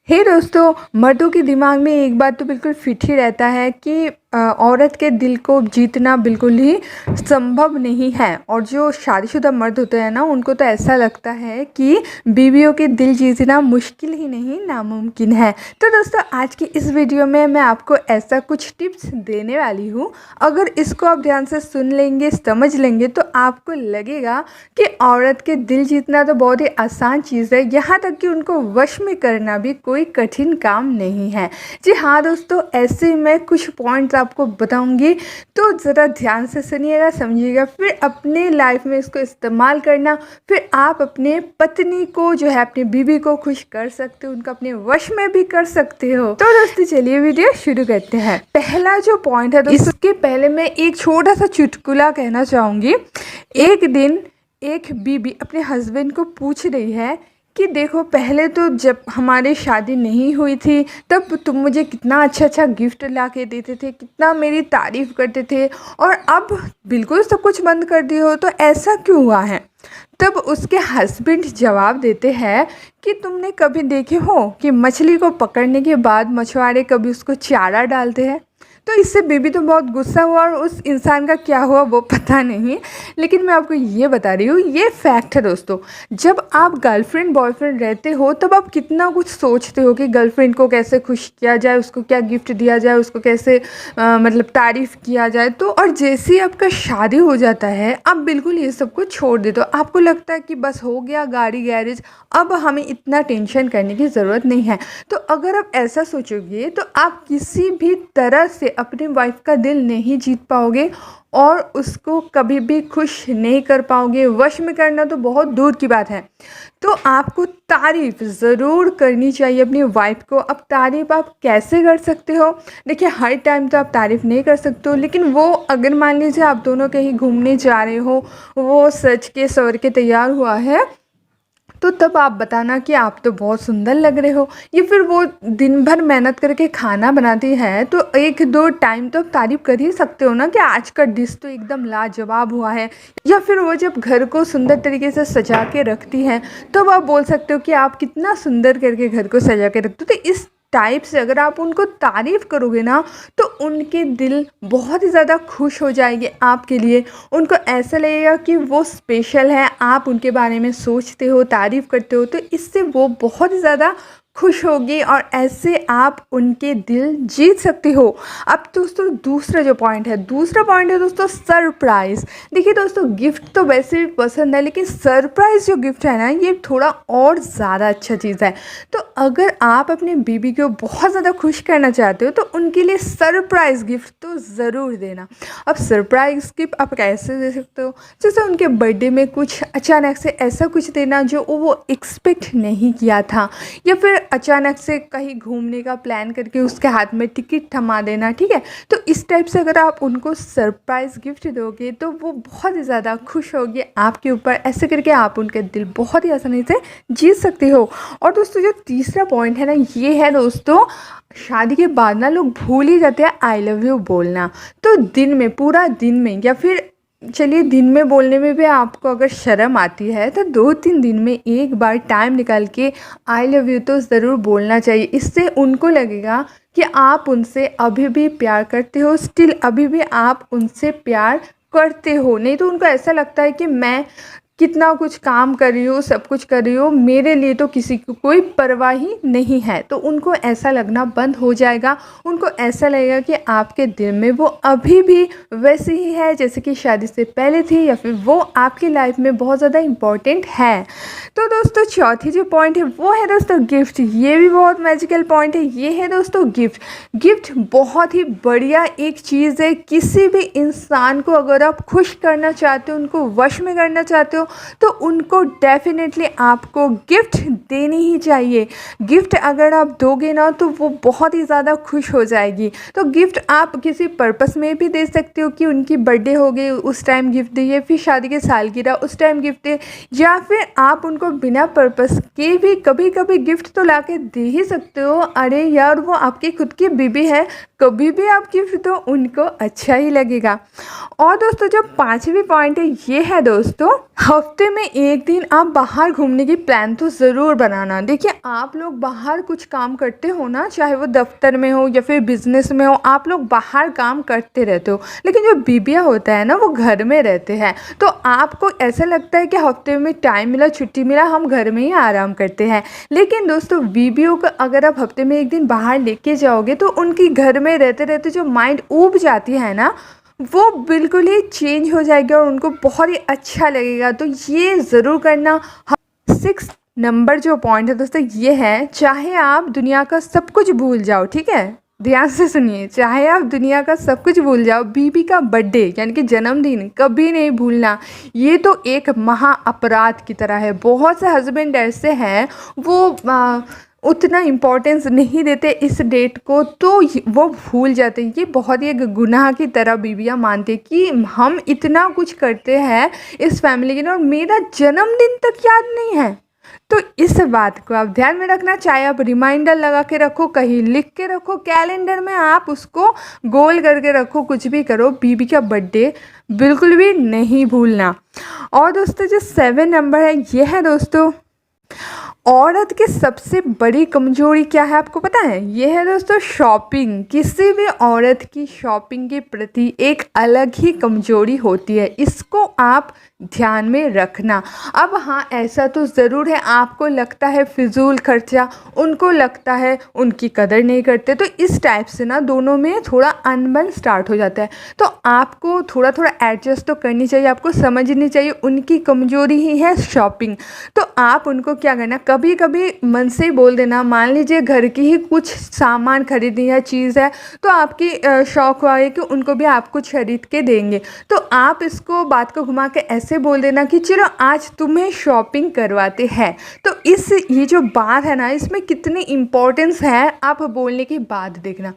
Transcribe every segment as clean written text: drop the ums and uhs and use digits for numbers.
हे दोस्तों, मर्दों के दिमाग में एक बात तो बिल्कुल फिट ही रहता है कि औरत के दिल को जीतना बिल्कुल ही संभव नहीं है। और जो शादीशुदा मर्द होते हैं ना, उनको तो ऐसा लगता है कि बीवियों के दिल जीतना मुश्किल ही नहीं नामुमकिन है। तो दोस्तों, आज की इस वीडियो में मैं आपको ऐसा कुछ टिप्स देने वाली हूँ। अगर इसको आप ध्यान से सुन लेंगे, समझ लेंगे, तो आपको लगेगा कि औरत के दिल जीतना तो बहुत ही आसान चीज़ है, यहाँ तक कि उनको वश में करना भी कोई कठिन काम नहीं है। जी हाँ दोस्तों, ऐसे मैं कुछ पॉइंट्स आपको बताऊंगी, तो ज़रा ध्यान से सुनिएगा, समझिएगा, फिर अपने लाइफ में इसको इस्तेमाल करना। फिर आप अपने पत्नी को जो है, अपनी बीवी को खुश कर सकते हो, उनको अपने वश में भी कर सकते हो। तो दोस्तों चलिए वीडियो शुरू करते हैं। पहला जो पॉइंट है दोस्तों, इसके पहले मैं एक छोटा सा चुटकुला कहना चाहूँगी। एक दिन एक बीवी अपने हस्बैंड को पूछ रही है कि देखो, पहले तो जब हमारी शादी नहीं हुई थी तब तुम मुझे कितना अच्छा अच्छा गिफ्ट ला के देते थे, कितना मेरी तारीफ़ करते थे, और अब बिल्कुल सब कुछ बंद कर दिए हो, तो ऐसा क्यों हुआ है। तब उसके हस्बैंड जवाब देते हैं कि तुमने कभी देखे हो कि मछली को पकड़ने के बाद मछुआरे कभी उसको चारा डालते हैं। तो इससे बीबी तो बहुत गुस्सा हुआ, और उस इंसान का क्या हुआ वो पता नहीं, लेकिन मैं आपको ये बता रही हूँ, ये फैक्ट है दोस्तों। जब आप गर्लफ्रेंड बॉयफ्रेंड रहते हो तब आप कितना कुछ सोचते हो कि गर्लफ्रेंड को कैसे खुश किया जाए, उसको क्या गिफ्ट दिया जाए, उसको कैसे मतलब तारीफ़ किया जाए। तो और जैसे ही आपका शादी हो जाता है, आप बिल्कुल ये सब को छोड़ देते हो। आपको लगता है कि बस हो गया, गाड़ी गैरेज, अब हमें इतना टेंशन करने की ज़रूरत नहीं है। तो अगर आप ऐसा सोचोगे तो आप किसी भी तरह से अपनी वाइफ का दिल नहीं जीत पाओगे, और उसको कभी भी खुश नहीं कर पाओगे। वश में करना तो बहुत दूर की बात है। तो आपको तारीफ़ ज़रूर करनी चाहिए अपनी वाइफ को। अब तारीफ़ आप कैसे कर सकते हो? देखिए, हर टाइम तो आप तारीफ़ नहीं कर सकते हो, लेकिन वो अगर मान लीजिए आप दोनों कहीं घूमने जा रहे हो, वो सज के सवर के तैयार हुआ है, तो तब आप बताना कि आप तो बहुत सुंदर लग रहे हो। या फिर वो दिन भर मेहनत करके खाना बनाती है, तो एक दो टाइम तो आप तारीफ़ कर ही सकते हो ना कि आज का डिश तो एकदम लाजवाब हुआ है। या फिर वो जब घर को सुंदर तरीके से सजा के रखती है, तो आप बोल सकते हो कि आप कितना सुंदर करके घर को सजा के रखते हो। तो इस टाइप से अगर आप उनको तारीफ़ करोगे ना, तो उनके दिल बहुत ही ज़्यादा खुश हो जाएंगे आपके लिए। उनको ऐसा लगेगा कि वो स्पेशल है, आप उनके बारे में सोचते हो, तारीफ़ करते हो, तो इससे वो बहुत ही ज़्यादा खुश होगी, और ऐसे आप उनके दिल जीत सकते हो। अब दोस्तों दूसरा पॉइंट है दोस्तों, सरप्राइज़। देखिए दोस्तों, गिफ्ट तो वैसे भी पसंद है, लेकिन सरप्राइज़ जो गिफ्ट है ना, ये थोड़ा और ज़्यादा अच्छा चीज़ है। तो अगर आप अपनी बीबी को बहुत ज़्यादा खुश करना चाहते हो, तो उनके लिए सरप्राइज़ गिफ्ट तो ज़रूर देना। अब सरप्राइज़ गिफ्ट आप कैसे दे सकते हो? जैसे उनके बर्थडे में कुछ अचानक से ऐसा कुछ देना जो वो एक्सपेक्ट नहीं किया था, या फिर अचानक से कहीं घूमने का प्लान करके उसके हाथ में टिकट थमा देना, ठीक है। तो इस टाइप से अगर आप उनको सरप्राइज़ गिफ्ट दोगे, तो वो बहुत ही ज़्यादा खुश होगी आपके ऊपर। ऐसे करके आप उनके दिल बहुत ही आसानी से जीत सकते हो। और दोस्तों, जो तीसरा पॉइंट है ना, ये है दोस्तों, शादी के बाद ना लोग भूल ही जाते हैं आई लव यू बोलना। तो दिन में, पूरा दिन में, या फिर चलिए दिन में बोलने में भी आपको अगर शर्म आती है, तो 2-3 दिन में एक बार टाइम निकाल के आई लव यू तो ज़रूर बोलना चाहिए। इससे उनको लगेगा कि आप उनसे अभी भी प्यार करते हो, स्टिल अभी भी आप उनसे प्यार करते हो। नहीं तो उनको ऐसा लगता है कि मैं कितना कुछ काम कर रही हूँ, सब कुछ कर रही हूँ, मेरे लिए तो किसी को कोई परवाह ही नहीं है। तो उनको ऐसा लगना बंद हो जाएगा। उनको ऐसा लगेगा कि आपके दिल में वो अभी भी वैसे ही है जैसे कि शादी से पहले थी, या फिर वो आपकी लाइफ में बहुत ज़्यादा इम्पॉर्टेंट है। तो दोस्तों, चौथी जो पॉइंट है वो है दोस्तों गिफ्ट। ये भी बहुत मैजिकल पॉइंट है। ये है दोस्तों गिफ्ट। गिफ्ट बहुत ही बढ़िया एक चीज़ है। किसी भी इंसान को अगर आप खुश करना चाहते हो, उनको वश में करना चाहते हो, तो उनको डेफिनेटली आपको गिफ्ट देनी ही चाहिए। गिफ्ट अगर आप दोगे ना, तो वो बहुत ही ज़्यादा खुश हो जाएगी। तो गिफ्ट आप किसी पर्पस में भी दे सकते हो कि उनकी बर्थडे हो गई उस टाइम गिफ्ट दिए, फिर शादी की सालगिरह उस टाइम गिफ्ट दे, या फिर आप उनको बिना पर्पस के भी कभी कभी गिफ्ट तो ला के दे ही सकते हो। अरे यार, वो आपकी खुद की बीबी है, कभी भी आप गिफ्ट दो, उनको अच्छा ही लगेगा। और दोस्तों, जो पांचवी पॉइंट है, ये है दोस्तों हफ्ते में एक दिन आप बाहर घूमने की प्लान तो ज़रूर बनाना। देखिए, आप लोग बाहर कुछ काम करते हो ना, चाहे वो दफ्तर में हो या फिर बिजनेस में हो, आप लोग बाहर काम करते रहते हो। लेकिन जो बीबियाँ होता है ना, वो घर में रहते हैं। तो आपको ऐसा लगता है कि हफ्ते में टाइम मिला, छुट्टी मिला, हम घर में ही आराम करते हैं। लेकिन दोस्तों, बीबियों को अगर आप हफ्ते में एक दिन बाहर लेके जाओगे तो उनकी घर में रहते रहते जो माइंड ऊब जाती है ना, वो बिल्कुल ही चेंज हो जाएगा और उनको बहुत ही अच्छा लगेगा। तो ये ज़रूर करना। 6 नंबर जो पॉइंट है दोस्तों, ये है, चाहे आप दुनिया का सब कुछ भूल जाओ, ठीक है, ध्यान से सुनिए, चाहे आप दुनिया का सब कुछ भूल जाओ, बीबी का बर्थडे यानी कि जन्मदिन कभी नहीं भूलना। ये तो एक महा अपराध की तरह है। बहुत से हस्बैंड ऐसे हैं, वो उतना इम्पोर्टेंस नहीं देते इस डेट को, तो वो भूल जाते हैं। ये बहुत ही एक गुनाह की तरह बीबियाँ मानती हैं कि हम इतना कुछ करते हैं इस फैमिली के लिए और मेरा जन्मदिन तक याद नहीं है। तो इस बात को आप ध्यान में रखना। चाहे आप रिमाइंडर लगा के रखो, कहीं लिख के रखो, कैलेंडर में आप उसको गोल करके रखो, कुछ भी करो, बीबी का बर्थडे बिल्कुल भी नहीं भूलना। और दोस्तों, जो 7 नंबर है, ये है दोस्तों, औरत की सबसे बड़ी कमजोरी क्या है आपको पता है? ये है दोस्तों शॉपिंग। किसी भी औरत की शॉपिंग के प्रति एक अलग ही कमजोरी होती है, इसको आप ध्यान में रखना। अब हाँ, ऐसा तो ज़रूर है, आपको लगता है फिजूल खर्चा, उनको लगता है उनकी कदर नहीं करते, तो इस टाइप से ना दोनों में थोड़ा अनबन स्टार्ट हो जाता है। तो आपको थोड़ा थोड़ा एडजस्ट तो करनी चाहिए, आपको समझनी चाहिए उनकी कमजोरी ही है शॉपिंग। तो आप उनको क्या करना, कभी कभी मन से ही बोल देना। मान लीजिए घर की ही कुछ सामान खरीदनी है, चीज़ है, तो आपकी शौक हुआ है कि उनको भी आप कुछ खरीद के देंगे, तो आप इसको बात को घुमा के ऐसे बोल देना कि चलो आज तुम्हें शॉपिंग करवाते हैं। तो ये जो बात है ना, इसमें कितनी इम्पोर्टेंस है आप बोलने की बात देखना।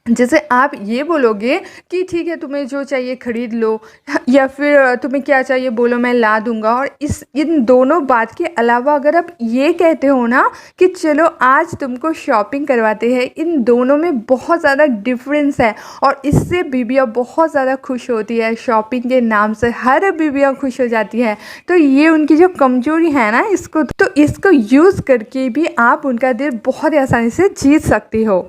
जैसे आप ये बोलोगे कि ठीक है, तुम्हें जो चाहिए खरीद लो, या फिर तुम्हें क्या चाहिए बोलो, मैं ला दूंगा। और इन दोनों बात के अलावा अगर आप ये कहते हो ना कि चलो आज तुमको शॉपिंग करवाते हैं, इन दोनों में बहुत ज़्यादा डिफरेंस है और इससे बीबियाँ बहुत ज़्यादा खुश होती है। शॉपिंग के नाम से हर बीबियाँ खुश हो जाती है। तो ये उनकी जो कमजोरी है ना, इसको यूज़ करके भी आप उनका दिल बहुत ही आसानी से जीत सकती हो।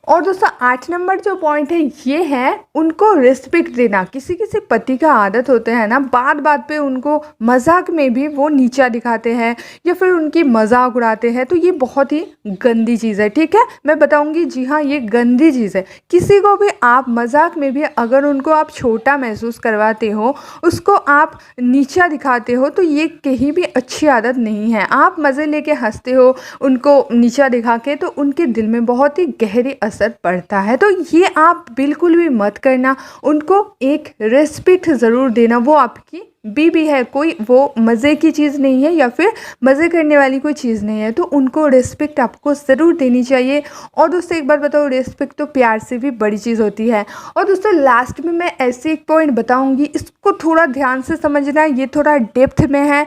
और दोस्तों, 8 नंबर जो पॉइंट है, ये है उनको रिस्पेक्ट देना। किसी किसी पति का आदत होते हैं ना, बात बात पे उनको मजाक में भी वो नीचा दिखाते हैं या फिर उनकी मजाक उड़ाते हैं। तो ये बहुत ही गंदी चीज़ है, ठीक है, मैं बताऊंगी। जी हाँ, ये गंदी चीज़ है। किसी को भी आप मजाक में भी अगर उनको आप छोटा महसूस करवाते हो, उसको आप नीचा दिखाते हो, तो ये कहीं भी अच्छी आदत नहीं है। आप मज़े लेके हंसते हो उनको नीचा दिखा के, तो उनके दिल में बहुत ही गहरी असर पड़ता है। तो ये आप बिल्कुल भी मत करना। उनको एक रिस्पेक्ट ज़रूर देना। वो आपकी बीबी है, कोई वो मज़े की चीज़ नहीं है या फिर मज़े करने वाली कोई चीज़ नहीं है। तो उनको रिस्पेक्ट आपको ज़रूर देनी चाहिए। और दोस्तों, एक बात बताओ, रिस्पेक्ट तो प्यार से भी बड़ी चीज़ होती है। और दोस्तों, लास्ट में मैं ऐसे एक पॉइंट बताऊंगी, इसको थोड़ा ध्यान से समझना, ये थोड़ा डेप्थ में है।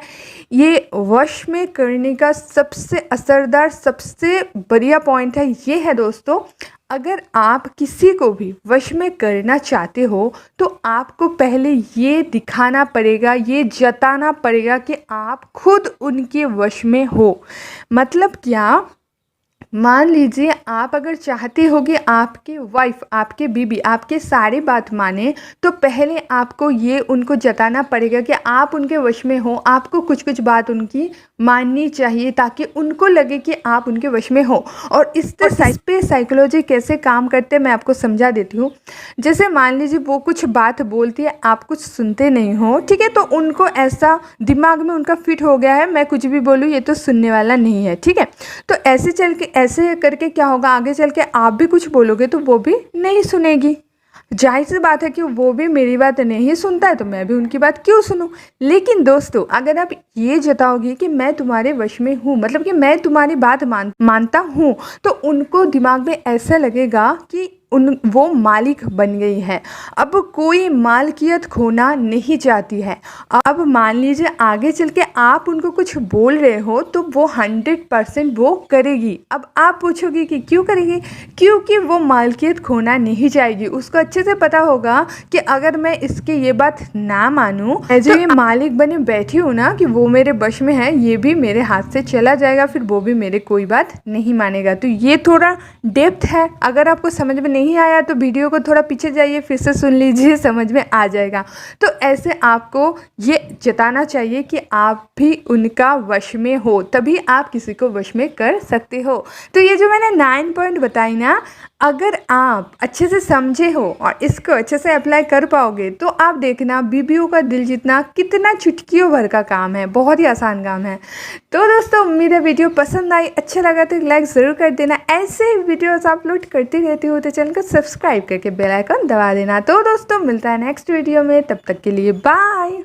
ये वश में करने का सबसे असरदार, सबसे बढ़िया पॉइंट है। ये है दोस्तों, अगर आप किसी को भी वश में करना चाहते हो, तो आपको पहले ये दिखाना पड़ेगा, ये जताना पड़ेगा कि आप खुद उनके वश में हो। मतलब क्या, मान लीजिए आप अगर चाहते हो कि आपकी वाइफ, आपके बीबी आपके सारी बात माने, तो पहले आपको ये उनको जताना पड़ेगा कि आप उनके वश में हो। आपको कुछ कुछ बात उनकी माननी चाहिए ताकि उनको लगे कि आप उनके वश में हो। और इस पे साइकोलॉजी कैसे काम करते हैं मैं आपको समझा देती हूँ। जैसे मान लीजिए वो कुछ बात बोलती है, आप कुछ सुनते नहीं हो, ठीक है, तो उनको ऐसा दिमाग में उनका फिट हो गया है, मैं कुछ भी बोलूँ ये तो सुनने वाला नहीं है, ठीक है। तो ऐसे करके क्या होगा, आगे चल के आप भी कुछ बोलोगे तो वो भी नहीं सुनेगी। जाहिर सी बात है कि वो भी मेरी बात नहीं सुनता है, तो मैं भी उनकी बात क्यों सुनूं। लेकिन दोस्तों, अगर आप ये जताओगे कि मैं तुम्हारे वश में हूँ, मतलब कि मैं तुम्हारी बात मानता हूँ, तो उनको दिमाग में ऐसा लगेगा कि वो मालिक बन गई है। अब कोई मालकियत खोना नहीं चाहती है। अब मान लीजिए आगे चल के आप उनको कुछ बोल रहे हो तो वो 100% वो करेगी। अब आप पूछोगे कि क्यों करेगी? क्योंकि वो मालकियत खोना नहीं चाहेगी। उसको अच्छे से पता होगा कि अगर मैं इसके ये बात ना मानूं, मैं जो ये मालिक बने बैठी हूँ ना, कि वो मेरे वश में है, ये भी मेरे हाथ से चला जाएगा, फिर वो भी मेरे कोई बात नहीं मानेगा। तो ये थोड़ा डेप्थ है। अगर आपको समझ में नहीं आया तो वीडियो को थोड़ा पीछे जाइए, फिर से सुन लीजिए, समझ में आ जाएगा। तो ऐसे आपको ये जताना चाहिए कि आप भी उनका वश में हो, तभी आप किसी को वश में कर सकते हो। तो ये जो मैंने 9 पॉइंट बताई ना, अगर आप अच्छे से समझे हो और इसको अच्छे से अप्लाई कर पाओगे तो आप देखना बीबियों का दिल जीतना कितना चुटकियों भर का काम है, बहुत ही आसान काम है। तो दोस्तों उम्मीद है वीडियो पसंद आई, अच्छा लगा तो लाइक ज़रूर कर देना। ऐसे ही वीडियोस अपलोड करती रहती हो तो चैनल को सब्सक्राइब करके बेल आइकन दबा देना। तो दोस्तों मिलता है नेक्स्ट वीडियो में, तब तक के लिए बाय।